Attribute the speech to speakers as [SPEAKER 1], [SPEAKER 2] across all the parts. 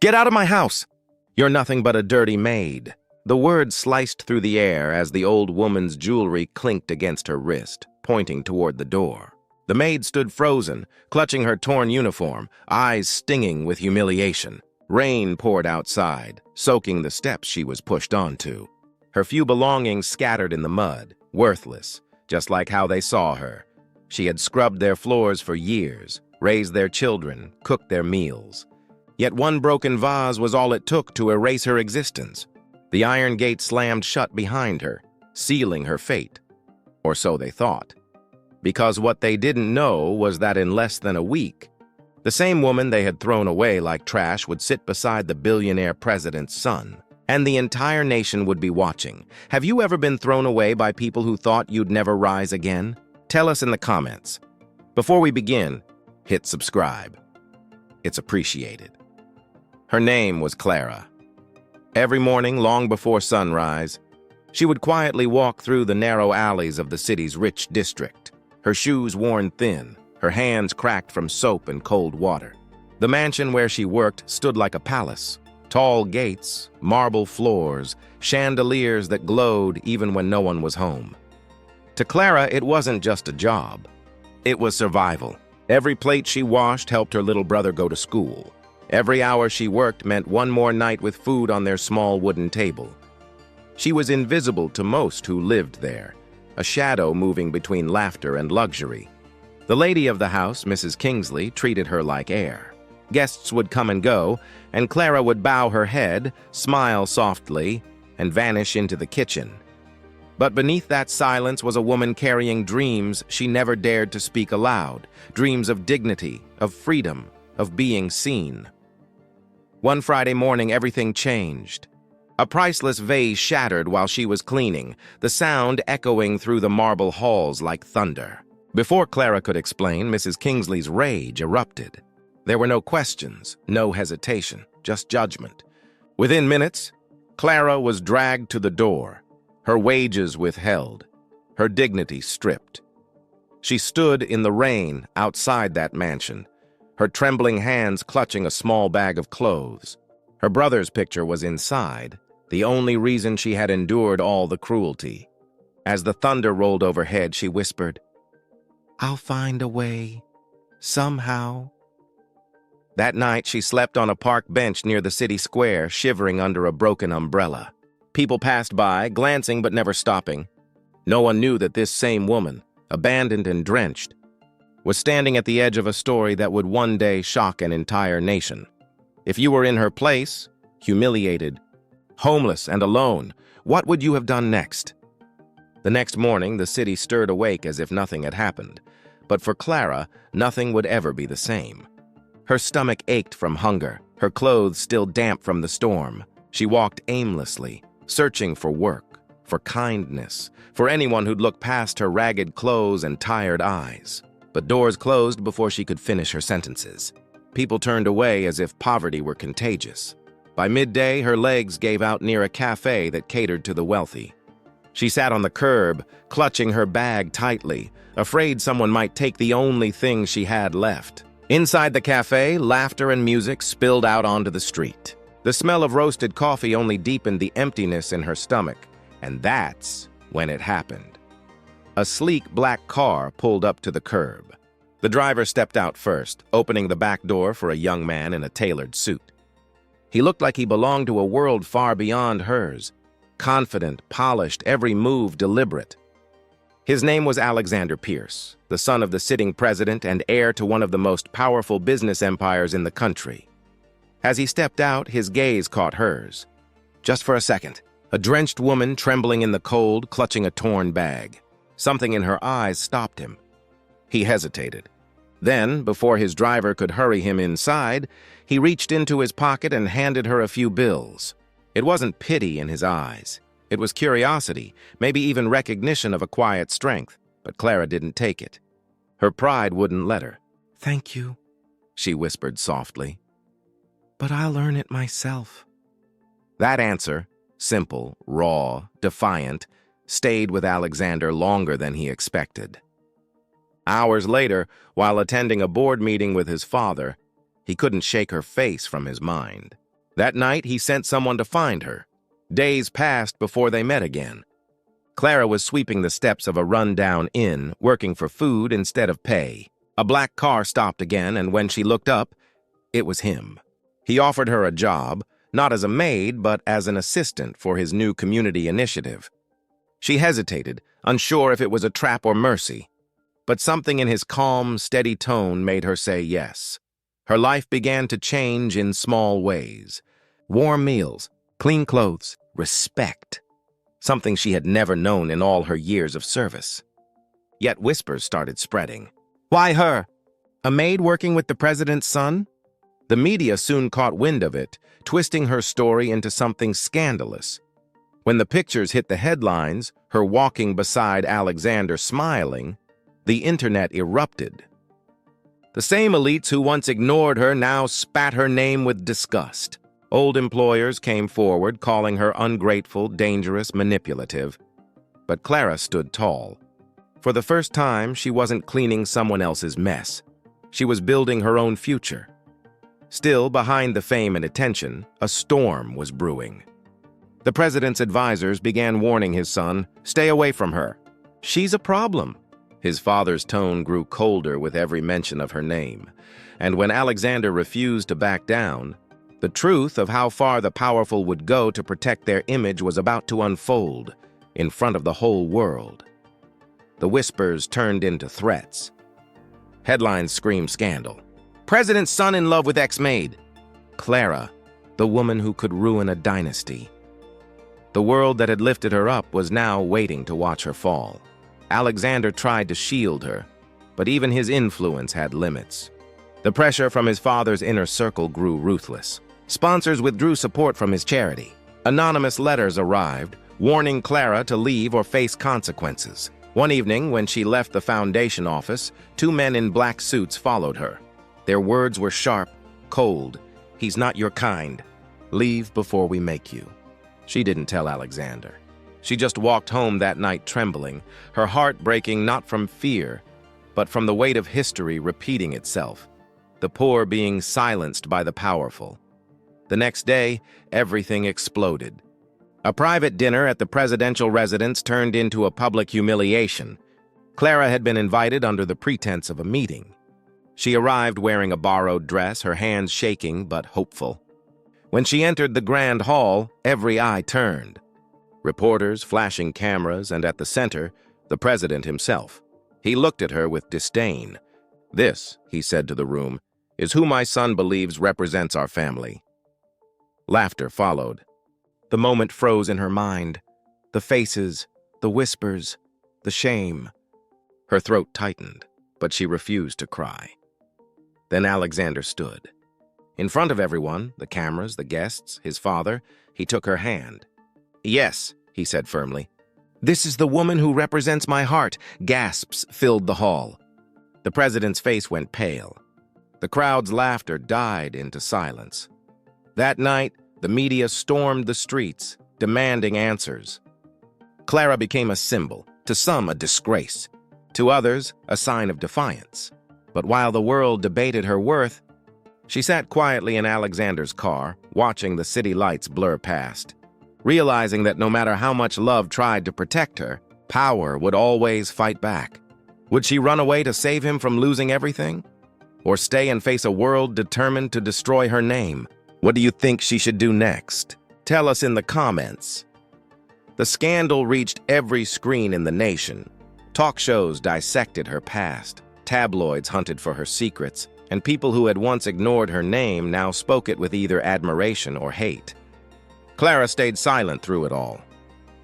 [SPEAKER 1] Get out of my house! You're nothing but a dirty maid." The word sliced through the air as the old woman's jewelry clinked against her wrist, pointing toward the door. The maid stood frozen, clutching her torn uniform, eyes stinging with humiliation. Rain poured outside, soaking the steps she was pushed onto. Her few belongings scattered in the mud, worthless, just like how they saw her. She had scrubbed their floors for years, raised their children, cooked their meals. Yet one broken vase was all it took to erase her existence. The iron gate slammed shut behind her, sealing her fate. Or so they thought. Because what they didn't know was that in less than a week, the same woman they had thrown away like trash would sit beside the billionaire president's son, and the entire nation would be watching. Have you ever been thrown away by people who thought you'd never rise again? Tell us in the comments. Before we begin, hit subscribe. It's appreciated. Her name was Clara. Every morning, long before sunrise, she would quietly walk through the narrow alleys of the city's rich district, her shoes worn thin, her hands cracked from soap and cold water. The mansion where she worked stood like a palace. Tall gates, marble floors, chandeliers that glowed even when no one was home. To Clara, it wasn't just a job. It was survival. Every plate she washed helped her little brother go to school. Every hour she worked meant one more night with food on their small wooden table. She was invisible to most who lived there, a shadow moving between laughter and luxury. The lady of the house, Mrs. Kingsley, treated her like air. Guests would come and go, and Clara would bow her head, smile softly, and vanish into the kitchen. But beneath that silence was a woman carrying dreams she never dared to speak aloud, dreams of dignity, of freedom, of being seen. One Friday morning, everything changed. A priceless vase shattered while she was cleaning, the sound echoing through the marble halls like thunder. Before Clara could explain, Mrs. Kingsley's rage erupted. There were no questions, no hesitation, just judgment. Within minutes, Clara was dragged to the door, her wages withheld, her dignity stripped. She stood in the rain outside that mansion, her trembling hands clutching a small bag of clothes. Her brother's picture was inside, the only reason she had endured all the cruelty. As the thunder rolled overhead, she whispered, "I'll find a way, somehow." That night, she slept on a park bench near the city square, shivering under a broken umbrella. People passed by, glancing but never stopping. No one knew that this same woman, abandoned and drenched, was standing at the edge of a story that would one day shock an entire nation. If you were in her place, humiliated, homeless and alone, what would you have done next? The next morning, the city stirred awake as if nothing had happened. But for Clara, nothing would ever be the same. Her stomach ached from hunger, her clothes still damp from the storm. She walked aimlessly, searching for work, for kindness, for anyone who'd look past her ragged clothes and tired eyes. But doors closed before she could finish her sentences. People turned away as if poverty were contagious. By midday, her legs gave out near a cafe that catered to the wealthy. She sat on the curb, clutching her bag tightly, afraid someone might take the only thing she had left. Inside the cafe, laughter and music spilled out onto the street. The smell of roasted coffee only deepened the emptiness in her stomach, and that's when it happened. A sleek black car pulled up to the curb. The driver stepped out first, opening the back door for a young man in a tailored suit. He looked like he belonged to a world far beyond hers, confident, polished, every move deliberate. His name was Alexander Pierce, the son of the sitting president and heir to one of the most powerful business empires in the country. As he stepped out, his gaze caught hers. Just for a second, a drenched woman trembling in the cold, clutching a torn bag. Something in her eyes stopped him. He hesitated. Then, before his driver could hurry him inside, he reached into his pocket and handed her a few bills. It wasn't pity in his eyes. It was curiosity, maybe even recognition of a quiet strength, but Clara didn't take it. Her pride wouldn't let her. "Thank you," she whispered softly. "But I'll earn it myself." That answer, simple, raw, defiant, stayed with Alexander longer than he expected. Hours later, while attending a board meeting with his father, he couldn't shake her face from his mind. That night, he sent someone to find her. Days passed before they met again. Clara was sweeping the steps of a run-down inn, working for food instead of pay. A black car stopped again, and when she looked up, it was him. He offered her a job, not as a maid, but as an assistant for his new community initiative. She hesitated, unsure if it was a trap or mercy. But something in his calm, steady tone made her say yes. Her life began to change in small ways. Warm meals, clean clothes, respect. Something she had never known in all her years of service. Yet whispers started spreading. Why her? A maid working with the president's son? The media soon caught wind of it, twisting her story into something scandalous. When the pictures hit the headlines, her walking beside Alexander smiling, the internet erupted. The same elites who once ignored her now spat her name with disgust. Old employers came forward, calling her ungrateful, dangerous, manipulative. But Clara stood tall. For the first time, she wasn't cleaning someone else's mess. She was building her own future. Still, behind the fame and attention, a storm was brewing. The president's advisors began warning his son, "Stay away from her. She's a problem." His father's tone grew colder with every mention of her name. And when Alexander refused to back down, the truth of how far the powerful would go to protect their image was about to unfold in front of the whole world. The whispers turned into threats. Headlines screamed scandal. President's son in love with ex-maid. Clara, the woman who could ruin a dynasty. The world that had lifted her up was now waiting to watch her fall. Alexander tried to shield her, but even his influence had limits. The pressure from his father's inner circle grew ruthless. Sponsors withdrew support from his charity. Anonymous letters arrived, warning Clara to leave or face consequences. One evening, when she left the foundation office, 2 men in black suits followed her. Their words were sharp, cold. "He's not your kind. Leave before we make you." She didn't tell Alexander. She just walked home that night trembling, her heart breaking not from fear, but from the weight of history repeating itself, the poor being silenced by the powerful. The next day, everything exploded. A private dinner at the presidential residence turned into a public humiliation. Clara had been invited under the pretense of a meeting. She arrived wearing a borrowed dress, her hands shaking but hopeful. When she entered the grand hall, every eye turned. Reporters, flashing cameras, and at the center, the president himself. He looked at her with disdain. "This," he said to the room, "is who my son believes represents our family." Laughter followed. The moment froze in her mind. The faces, the whispers, the shame. Her throat tightened, but she refused to cry. Then Alexander stood. In front of everyone, the cameras, the guests, his father, he took her hand. "Yes," he said firmly. "This is the woman who represents my heart." Gasps filled the hall. The president's face went pale. The crowd's laughter died into silence. That night, the media stormed the streets, demanding answers. Clara became a symbol, to some a disgrace, to others a sign of defiance. But while the world debated her worth, she sat quietly in Alexander's car, watching the city lights blur past, realizing that no matter how much love tried to protect her, power would always fight back. Would she run away to save him from losing everything? Or stay and face a world determined to destroy her name? What do you think she should do next? Tell us in the comments. The scandal reached every screen in the nation. Talk shows dissected her past. Tabloids hunted for her secrets, and people who had once ignored her name now spoke it with either admiration or hate. Clara stayed silent through it all.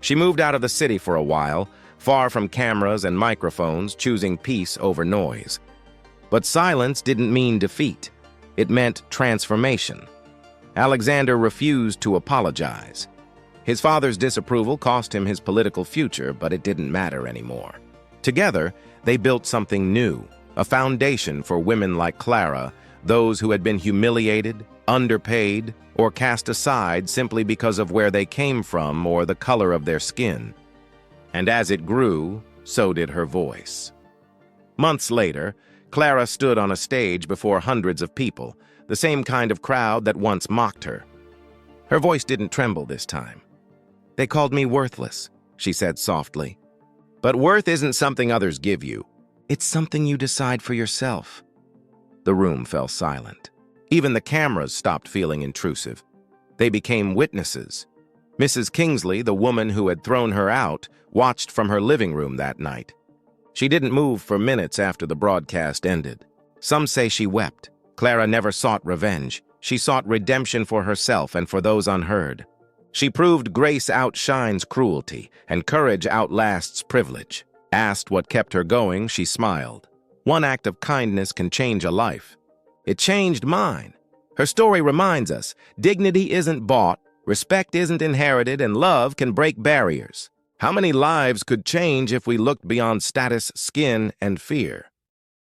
[SPEAKER 1] She moved out of the city for a while, far from cameras and microphones, choosing peace over noise. But silence didn't mean defeat. It meant transformation. Alexander refused to apologize. His father's disapproval cost him his political future, but it didn't matter anymore. Together, they built something new, a foundation for women like Clara, those who had been humiliated, underpaid, or cast aside simply because of where they came from or the color of their skin. And as it grew, so did her voice. Months later, Clara stood on a stage before hundreds of people, the same kind of crowd that once mocked her. Her voice didn't tremble this time. "They called me worthless," she said softly. "But worth isn't something others give you. It's something you decide for yourself." The room fell silent. Even the cameras stopped feeling intrusive. They became witnesses. Mrs. Kingsley, the woman who had thrown her out, watched from her living room that night. She didn't move for minutes after the broadcast ended. Some say she wept. Clara never sought revenge. She sought redemption for herself and for those unheard. She proved grace outshines cruelty, and courage outlasts privilege. Asked what kept her going, she smiled. One act of kindness can change a life. It changed mine. Her story reminds us, dignity isn't bought, respect isn't inherited, and love can break barriers. How many lives could change if we looked beyond status, skin, and fear?